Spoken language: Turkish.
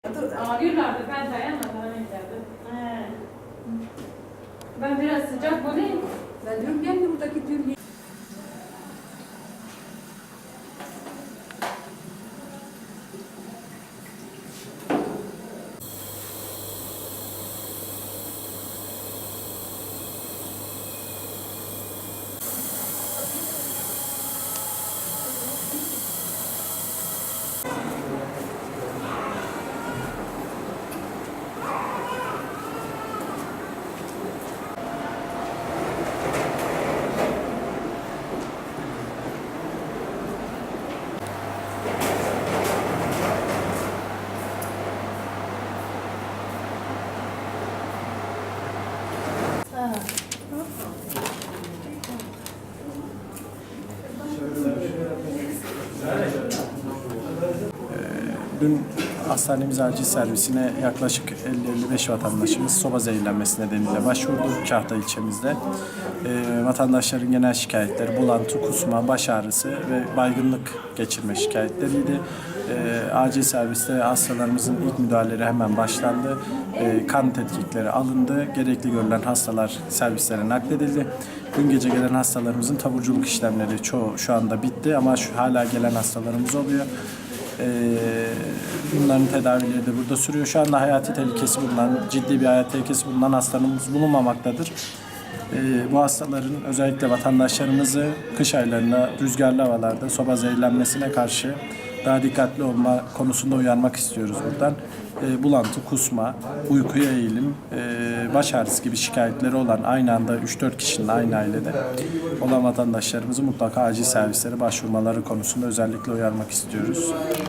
Ağrıyorlardı. Ben dayanmadan giderdim. Ben biraz sıcak bulayım. Ben diyorum ben de buradaki diyorum. Dün hastanemiz acil servisine yaklaşık 50-55 vatandaşımız soba zehirlenmesi nedeniyle başvurdu Kahta ilçemizde. Vatandaşların genel şikayetleri bulantı, kusma, baş ağrısı ve baygınlık geçirme şikayetleriydi. Acil serviste hastalarımızın ilk müdahaleleri hemen başlandı. Kan tetkikleri alındı. Gerekli görülen hastalar servislere nakledildi. Dün gece gelen hastalarımızın taburculuk işlemleri çoğu şu anda bitti ama hala gelen hastalarımız oluyor. Bunların tedavileri de burada sürüyor. Şu anda hayati tehlikesi bulunan, ciddi bir hayati tehlikesi bulunan hastalarımız bulunmamaktadır. Bu hastaların özellikle vatandaşlarımızı kış aylarında rüzgarlı havalarda soba zehirlenmesine karşı daha dikkatli olma konusunda uyarmak istiyoruz buradan. Bulantı, kusma, uykuya eğilim, baş ağrısı gibi şikayetleri olan aynı anda 3-4 kişinin aynı ailede olan vatandaşlarımızı mutlaka acil servislere başvurmaları konusunda özellikle uyarmak istiyoruz.